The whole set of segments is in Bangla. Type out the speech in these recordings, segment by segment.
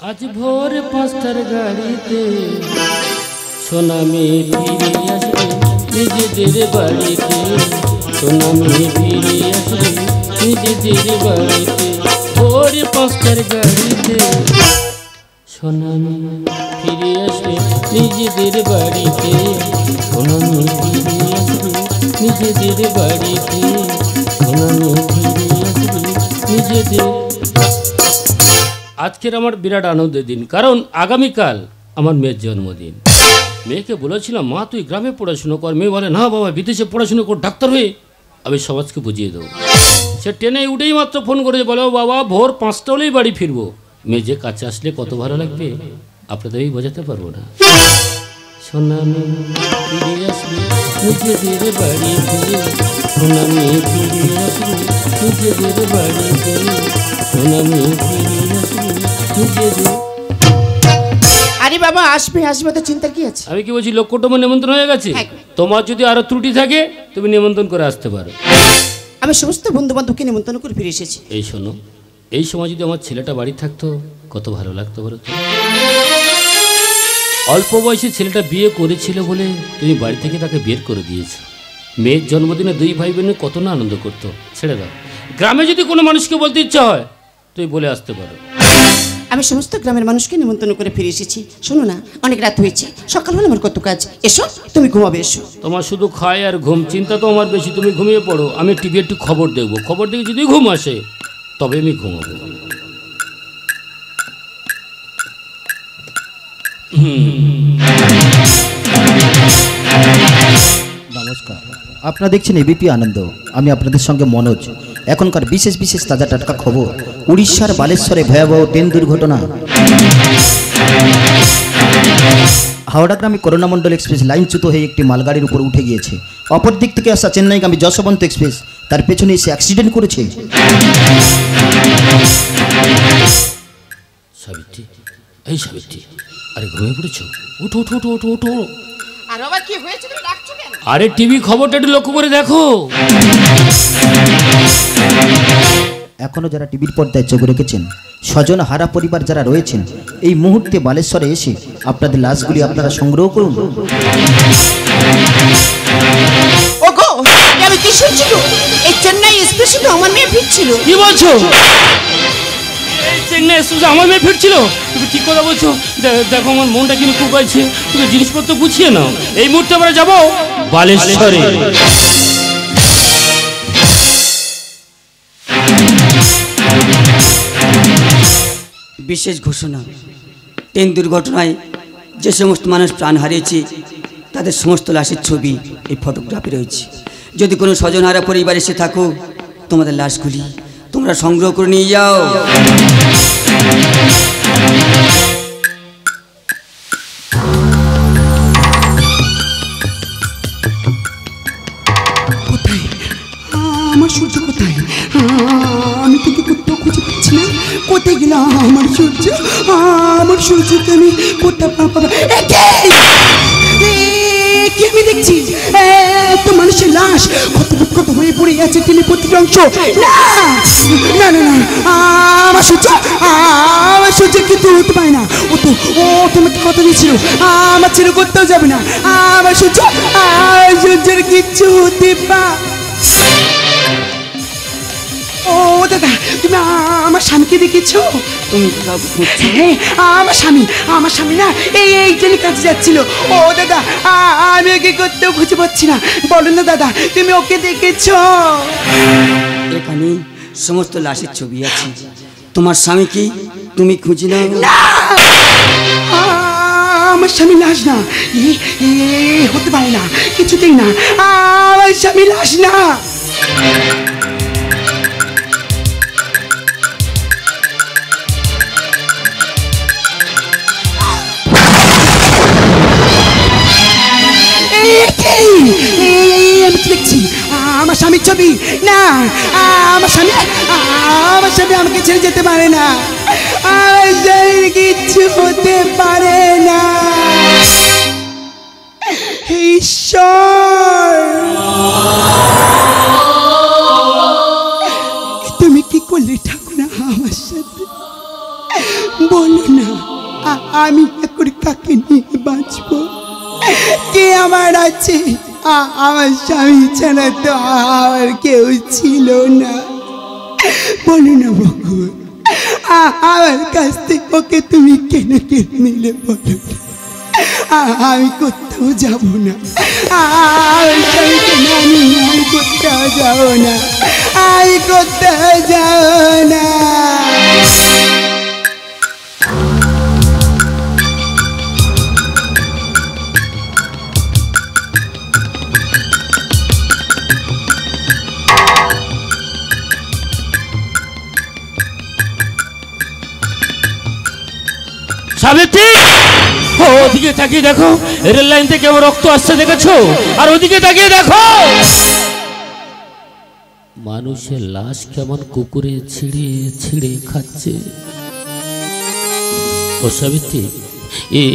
আজ ভোর 5টার গাড়িতে সোনামি ফিরে আসবে নিজেদের বাড়িতে, সোনামি ফিরে আসবে নিজেদের বাড়িতে। ভোর 5টার গাড়িতে সোনামি ফিরে আসবে নিজেদের বাড়িতে, সোনামি ফিরে আসবে নিজেদের বাড়িতে, সোনামি ফিরে আসবে নিজেদের। আজকের আমার বিরাট আনন্দের দিন, কারণ আগামীকাল আমার মেয়ের জন্মদিন। মেয়েকে বলেছিলাম, মা তুই গ্রামে পড়াশুনো কর। মেয়ে বলে, না বাবা বিদেশে পড়াশুনো কর, ডাক্তার হয়ে আমি সমাজকে বুঝিয়ে দেবো। সে ট্রেনে উঠেই মাত্র ফোন করে বলো, বাবা ভোর 5টা হলেই বাড়ি ফিরবো। মেয়ে যে কাছে আসলে কত ভালো লাগবে আপনাদের আমি বোঝাতে পারবো না। সোনামি ফিরে আসবে নিজেদের বাড়িতে, সোনামি ফিরে আসবে নিজেদের বাড়িতে, সোনামি ফিরে আসবে নিজেদের। আরে বাবা আসবে আসবে, তো চিন্তার কি আছে? আমি কি বলছি, লক্ষ্যটম নিমন্ত্রণ হয়ে গেছে। তোমার যদি আরো ত্রুটি থাকে তুমি নিমন্ত্রণ করে আসতে পারো। আমি সমস্ত বন্ধু বান্ধবকে নিমন্ত্রণ করে ফিরে এসেছি। এই শোনো, এই সময় যদি আমার ছেলেটা বাড়ি থাকতো কত ভালো লাগতো বলো তো। অল্প বয়সে ছেলেটা বিয়ে করেছিল বলে তুমি বাড়ি থেকে তাকে বের করে দিয়েছো। মেয়ের জন্মদিনে দুই ভাই বোনে কত না আনন্দ করতো। ছেড়ে দাও, গ্রামে যদি কোনো মানুষকে বলতে ইচ্ছা হয় তুমি বলে আসতে পারো। আমি সমস্ত গ্রামের মানুষকে নিমন্ত্রণ করে ফিরে এসেছি। শোনো না, অনেক রাত হয়েছে, সকাল হলে আমার কত কাজ। এসো তুমি ঘুমাবে, এসো। তোমার শুধু খায় আর ঘুম, চিন্তা তো আমার বেশি। তুমি ঘুমিয়ে পড়ো, আমি টিভি একটু খবর দেখবো। খবর দেখে যদি ঘুম আসে তবে আমি ঘুমাবো। নমস্কার, আপনারা দেখছেন এবিপি আনন্দ। আমি আপনাদের সঙ্গে মনোজ। এখনকার বিশেষ বিশেষ তাজা টাটকা খবর। উড়িষ্যার বালেশ্বরে ভয়াবহ ট্রেন দুর্ঘটনা। হাওড়া গ্রামে করুণামণ্ডল এক্সপ্রেস লাইনচ্যুত হয়ে একটি মালগাড়ির উপর উঠে গিয়েছে। অপর দিক থেকে আসা চেন্নাইগামী যশবন্ত এক্সপ্রেস তার পেছনে এসে অ্যাক্সিডেন্ট করেছে। সাবিত্রী, এই সাবিত্রী, আরে ঘুমিয়ে পড়েছো? উঠো উঠো উঠো উঠো উঠো। আর বাবা কি হয়েছে, তুমি ডাকছো কেন? আরে টিভি খবরটা একটু লক্ষ্য করে দেখো। এখনো যারা টিভির পর্দায় চোখ রেখেছেন, স্বজন হারা পরিবার যারা রয়েছেন, এই মুহূর্তে বালেশ্বরে এসে আপনাদের লাশগুলি আপনারা সংগ্রহ করুন। ওগো, আমি কি শুনছি গো? এই চেন্নাই এক্সপ্রেসে তো আমার মেয়ে ফিরছিল। কি বলছো? এই চেন্নাই এক্সপ্রেসে আমার মেয়ে ফিরছিল? তুমি ঠিক কথা বলছো। দেখো আমার মনটা কিন্তু খুব আছে। তুমি জিনিসপত্র গুছিয়ে নাও, এই মুহূর্তে আমরা যাবো বালেশ্বরে। বিশেষ ঘোষণা, ট্রেন দুর্ঘটনায় যে সমস্ত মানুষ প্রাণ হারিয়েছে তাদের সমস্ত লাশের ছবি এই ফটোগ্রাফে রয়েছে। যদি কোনো স্বজনহারা পরিবার এসে থাকো, তোমাদের লাশগুলি তোমরা সংগ্রহ করে নিয়ে যাও। কোথায় আমার সূর্য? কোথায়? আমি তোকে কোথাও খুঁজে পাচ্ছি না। কোথায় গেলাম আমার সূর্য? আমার সূর্যকে আমি কোথাও পাবো? কি আমি দেখছি? তো মানুষের লাশ কত কত হয়ে পড়ে আছে টেনে প্রতিটি অংশ। না না না না, আমার সূর্য, আমার সূর্য কিন্তু হতে পারে না। ও তোমাকে কথা দিয়েছিল আমার ছেড়ে করতেও যাবে না। আমার সূর্য, সূর্যের কিচ্ছু হতে পারে। ও দাদা, তুমি আমার স্বামীকে দেখেছো? তুমি হ্যাঁ, আমার স্বামী না এই জন্য কাজে যাচ্ছিল। ও দাদা, আমি ওকে করতেও খুঁজে পাচ্ছি না। বলো না দাদা, তুমি ওকে দেখেছো? এখানে সমস্ত লাশের ছবি আছে। তোমার স্বামী কি তুমি খুঁজে নাও। আমার স্বামী লাশ না, হতে পারে না, কিছুতেই না। আমার স্বামী লাশ না। আমি দেখছি আমার স্বামীর ছবি। না, আমার স্বামী আমাকে ছেড়ে যেতে পারে না। কিচ্ছু হতে পারে না। ঈশ্বর, তুমি কি করলে ঠাকুর আমার সাথে? বলো না, আমি এখন কাকে নিয়ে বাঁচবো? কে আমার আছে? আমার স্বামী ছাড়া তো আমার কেউ ছিল না। বলো না ভগবান, আমার কাছ থেকে ওকে তুমি কেন কেন নিলে বলো? আমি কোথাও যাব না, আমার স্বামীকে না নিয়ে আমি কোথাও যাব না, আমি কোথাও যাব না। সাবিত্রী, ওদিকে তাকিয়ে দেখো, রেল লাইন থেকে আমার রক্ত আসছে দেখেছো? আর ওদিকে তাকিয়ে দেখো, মানুষের লাশ কেমন কুকুরে ছিঁড়ে ছিঁড়ে খাচ্ছে। ও সাবিত্রী,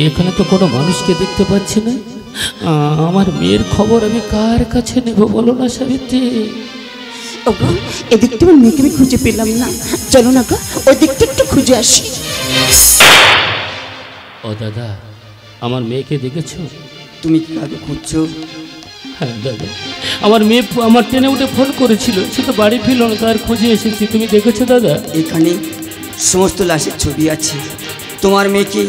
এখানে তো কোনো মানুষকে দেখতে পাচ্ছি না। আমার মেয়ের খবর আমি কার কাছে নেব বলো না সাবিত্রী? ওগো, এদিক তোমার মেয়েকে আমি খুঁজে পেলাম না, চলো না গো ওই দিকটা একটু খুঁজে আসি। ও দাদা, আমার মেয়েকে দেখেছো? তুমি কাকে খুঁজছো? হ্যাঁ দাদা, আমার মেয়ে আমার ট্রেনে উঠে ফোন করেছিল, সে তো বাড়ি ফিরল না, তার খোঁজে এসেছি। তুমি দেখেছো দাদা? এখানে সমস্ত লাশের ছবি আছে, তোমার মেয়েকে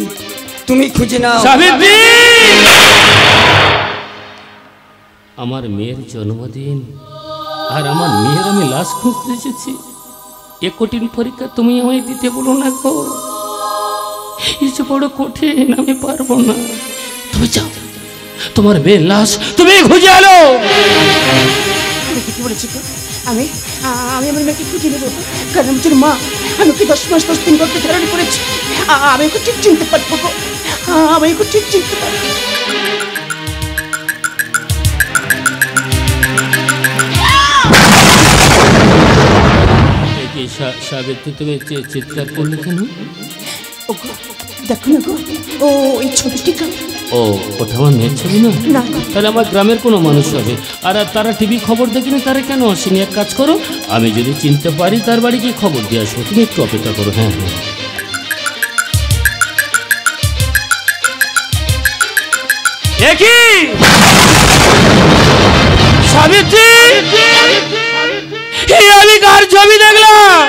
তুমি খুঁজে নাও। সাবিত্রী, আমার মেয়ের জন্মদিন আর আমার মেয়ের আমি লাশ খুঁজতে এসেছি। এ কঠিন পরীক্ষা তুমি আমায় দিতে বলো না গো, এসে বড় কঠিন, আমি পারবো না। তুমি যাও, তোমার মেয়ের লাশ তুমি খুঁজে আলো। কি বলেছি গো? আমি আমি আমার মেয়েকে খুঁজে নেবো, কারণ আমার মা আমাকে 10 মাস 10 দিন গর্ভে ধারণ করেছে। আমি ওকে ঠিক চিনতে পারবো গো, আমি ওকে ঠিক চিনতে পারবো। সাবিত্রী, তুমি চিৎকার করলে কেন? ওগো দেখো না গো, ও এই ছবিটি কার? ও, ওটা আমার মেয়ের ছবি না? না। তাহলে আমার গ্রামের কোনো মানুষ হবে। আর তারা টিভি খবর দেখেনি, তারা কেন আসেনি? এক কাজ করো, আমি যদি চিনতে পারি তার বাড়ি গিয়ে খবর দিয়ে আসবো। তুমি একটু অপেক্ষা করো। হ্যাঁ হ্যাঁ, একই সাবিত্রী, আমি কার ছবি দেখলাম?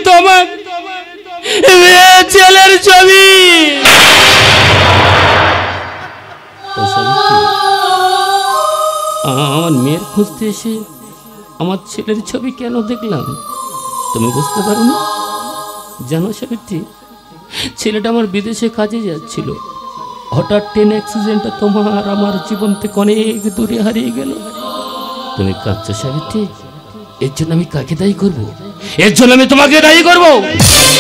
তোমার ছেলের ছবি। আমার মেয়ের খুঁজতে এসে আমার ছেলের ছবি কেন দেখলাম তুমি বুঝতে পারো না? জানো সাবিত্রী, ছেলেটা আমার বিদেশে কাজে যাচ্ছিল, হঠাৎ ট্রেন অ্যাক্সিডেন্টটা তোমার আমার জীবন থেকে অনেক দূরে হারিয়ে গেল। তুমি কাঁদছো সাবিত্রী, এর জন্য আমি কাকে দায়ী করবো? এর জন্য আমি তোমাকে দায়ী করবো?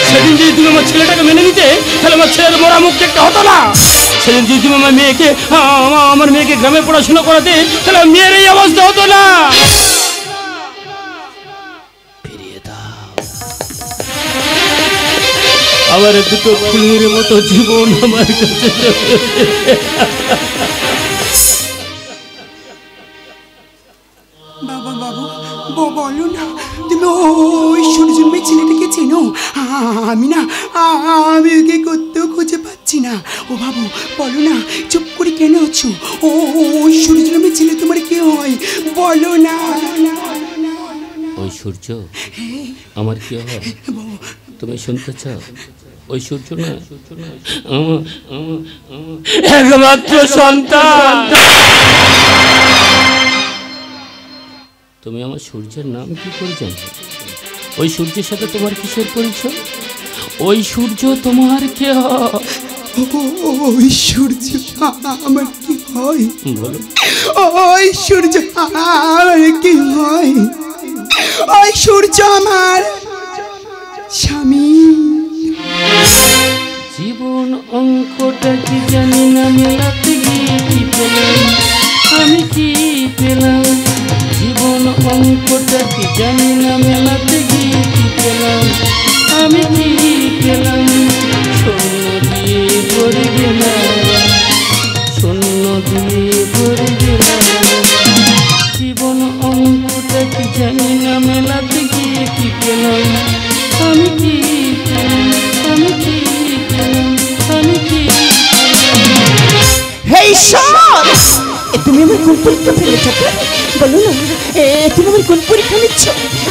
সেদিন যদি তুমি আমার ছেলেটাকে মেনে নিতে, তাহলে আমার ছেলের মরা মুখ দেখতে হতো না। সেদিন যদি তুমি আমার মেয়েকে গ্রামে পড়াশোনা করাতে, তাহলে মেয়ের এই অবস্থা হতো না। ফিরিয়ে দাও আমার দুটো ফুলের মতো জীবন আমার কাছে। বাবা বাবু, বলো না তুমি ওই সূর্যময় ছেলেটাকে চেনো? আমি না, আমি ওকে কোথাও খুঁজে পাচ্ছি না। ও বাবু বলো না, চুপ করে কেন আছো? ওই সূর্যময় ছেলে তোমার কে হয়? বলো না। ওই সূর্য আমার কি হয় তুমি শুনতে চাও? ওই সূর্য না একমাত্র সন্তান। তুমি আমার সূর্যের নাম কি করে জানো? ওই সূর্যের সাথে তোমার কিসের পরিচয়? ওই সূর্য তোমার কে হয়? ওই সূর্য আমার কি হয়? বলো। ওই সূর্য আমার কি হয়? ওই সূর্য আমার স্বামী। জীবন অঙ্কটা কি জানি না মেলাতে গিয়ে কি পেলাম আমি, কি পেলাম? জীবন অঙ্কটা কি জানি না মেলাতে গিয়ে কি পেলাম আমি, কি পেলাম? শূন্য দিয়ে ভরে গেলাম, শূন্য দিয়ে ভরে গেলাম। জীবন অঙ্কটা কি জানি না মেলাতে গিয়ে কি পেলাম আমি, কি পেলাম? কোন পরীক্ষা ফেলে ঠাকুর? বলো না, তুমি আমার কোন পরীক্ষা নিচ্ছ?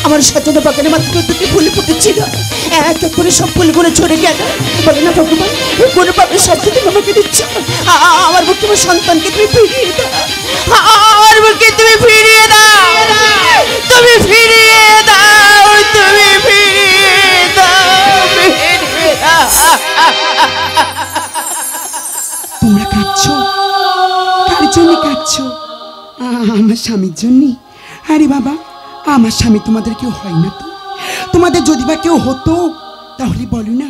আমার সাজানো বাগানে মাত্র দুটি ফুল ফুটেছিল, এক এক করে সব ফুলগুলো ঝরে গেল। বলো না ভগবান, কোন পাপের শাস্তি তুমি আমাকে দিচ্ছ? আমার বুকে তোমার সন্তানকে তুমি ফিরিয়ে দাও, আমার বুকে তুমি ফিরিয়ে দাও, তুমি ফিরিয়ে দাও, তুমি ফিরিয়ে দাও, ফিরিয়ে দাও। তোমরা কাঁদছো? কার জন্য কাঁদছো? আমার স্বামীর জন্য? আরে বাবা, আমার স্বামী তোমাদের কেউ হয় না তো? তোমাদের যদি বা কেউ হতো তাহলে বলো না,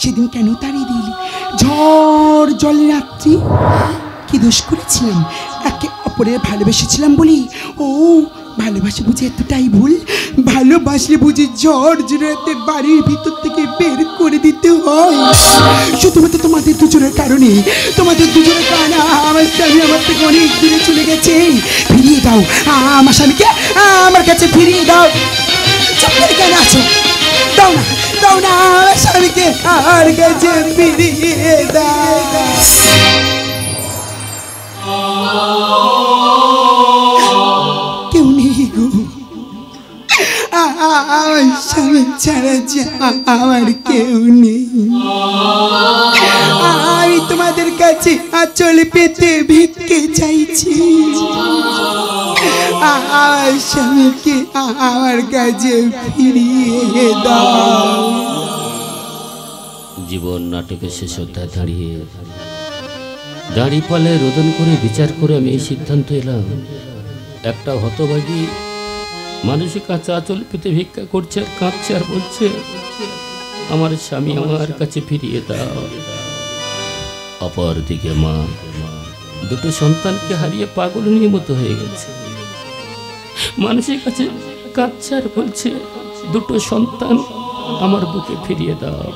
সেদিন কেন তাড়িয়ে দিলি? ঝড় জলে রাত্রি কি দোষ করেছিলাম? একে অপরের ভালোবেসেছিলাম বলি? ও ভালোবাসে বুঝি এতটাই ভুল? ভালোবাসলে বুঝি ঝড় জোড়াতে বাড়ির ভিতর থেকে বের করে দিতে হয়? শুধুমাত্র তোমাদের দুজনের কারণে, তোমাদের দুজনের কারণে আমার স্বামী আমার থেকে অনেক দূরে চলে গেছে। ফিরিয়ে দাও আমার স্বামীকে, আমার কাছে ফিরিয়ে দাও। চুপ করে কেন আছো? দাও না, দাও না আমার স্বামীকে আমার কাছে ফিরিয়ে দাও। কেউ নেই গো, আমার স্বামী ছাড়া যে আমার কেউ নেই। আমি তোমাদের কাছে আঁচল পেতে ভিক্ষে চাইছি। আমার স্বামীকে আমার কাছে ফিরিয়ে দাও। জীবন নাটকের শেষ অধ্যায় দাঁড়িপালে রোদন করে বিচার করে আমি এই সিদ্ধান্ত এলাম, একটা হতভাগী মানুষের কাছে আঁচল পেতে ভিক্ষা করছে আর কাঁদছে আর বলছে, আমার স্বামী আমার কাছে ফিরিয়ে দাও। অপরদিকে মা দুটো সন্তানকে হারিয়ে পাগলের মতো হয়ে গেছে, মানুষের কাছে কাঁদছে আর বলছে, দুটো সন্তান আমার বুকে ফিরিয়ে দাও।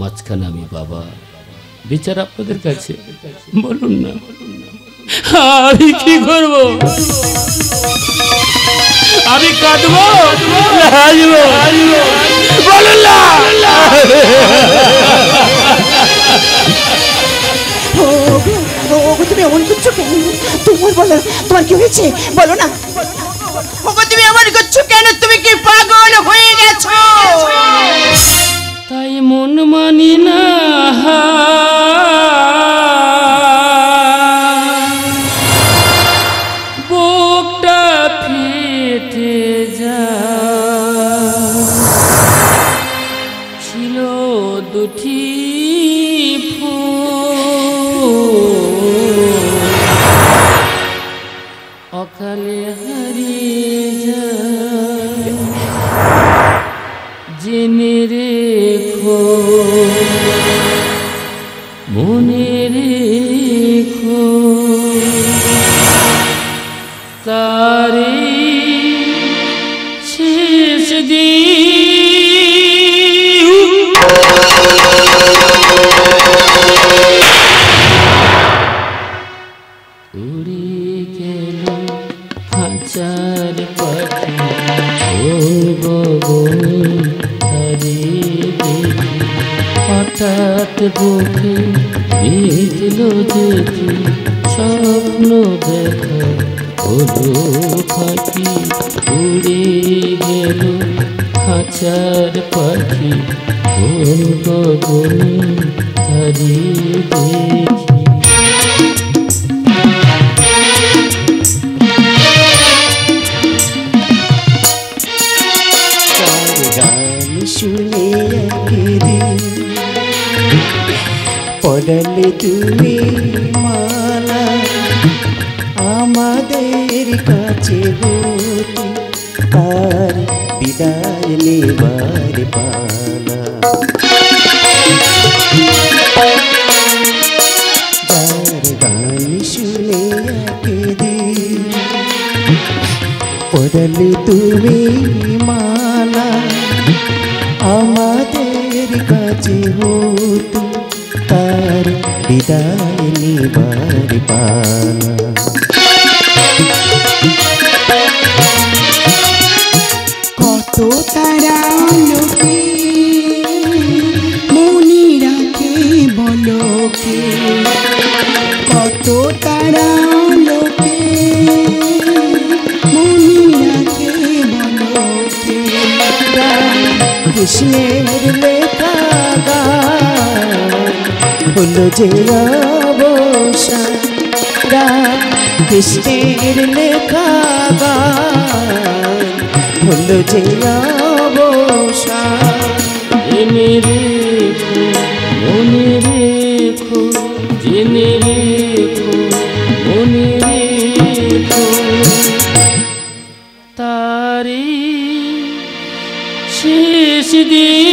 মাঝখানে আমি বাবা, বিচার আপনাদের কাছে, বলুন না আমি কি করব? আমি কাঁদবো, হাসবো, বলুন না। তুমি এমন করছো কেন? তোমার বলো, তোমার কি হয়েছে? বলো না। তুমি এমন করছো কেন? তুমি কি পাগল হয়ে গেছো? তাই মন মানি না, বুকটা ফেটে যায়, ছিল দুটি অকালে হারিয়ে যায়, জেনে রেখো, মনে রেখো, তারে শেষ দিন উড়ে গেল খাঁচার পাখি, হঠাৎ বুকে ভিজল যেটি, স্বপ্ন দেখা হলো ফাঁকি, উড়ে গেল খাঁচার পাখি, কোন গগনে হারিয়ে দেখি। শুনে পড়লে তুমি মালা, আমাদের কাছে হতে তার বিদায় নেবার পালা। যার গান শুনে পড়লে তুমি মালা, আমাদের কাছে হতো তার বিদায় নিবার পালা। কত তারা লোকে মনে রাখে বলো কে, কত তারা লোকে কৃষ্ণের লেখা গান হলো যে অবসান কৃষ্ণের লেখা গান হলো যে অবসান জেনে রেখো মনে রেখো জেনে রেখো মনে রেখো তারি শেষ দিন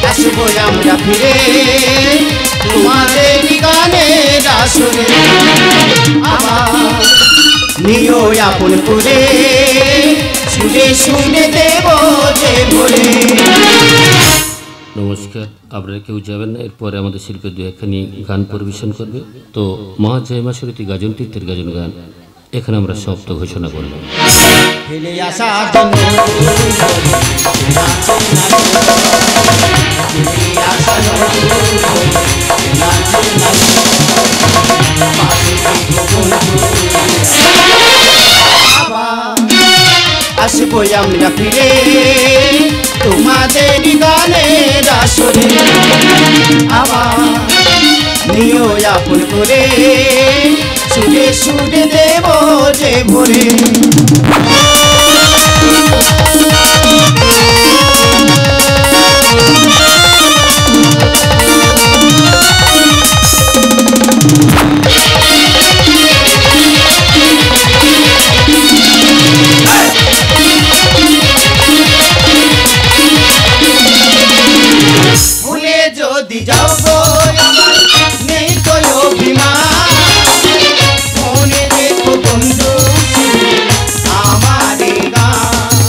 আসবো আমরা ফিরে তোমাদের গানের আসরে আবার নিও আপন করে শুনে শুনে দেব যে ভরে। নমস্কার, আপনারা কেউ যাবেন না। এরপরে আমাদের শিল্পী দু একখানি গান পরিবেশন করবে। তো মা জয় মা সরতী গাজন তীর্থের গাজন গান এখানে আমরা সমাপ্ত ঘোষণা করলাম। ফেলে আসার জন্য আসবো আমরা ফিরে তোমাদের গানের আসরে আবার নিও আপন করে শুনে শুনে দেব যে ভরে। ভুলে যদি যাও গো আমার নেই তো অভিমান মনে রেখো বন্ধু আমার গান।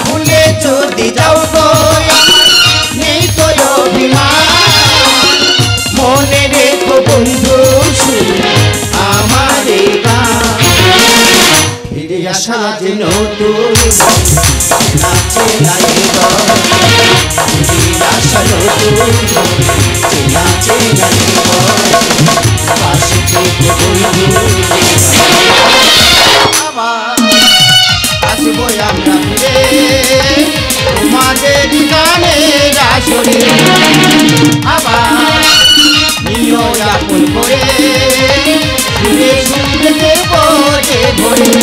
ভুলে যদি যাও গো আমার নেই তো অভিমান মনে রেখো বন্ধু আমার গান। ফিরে আসা যে নতুন নাচে নাইব ফিরে আসা নতুন নাচে নাইব পাশে থেকে বন্ধু আবার আসবো আমরা ফিরে তোমাদের গানের আসরে আবার নিও আপন করে শুনে শুনে দেব যে ভরে।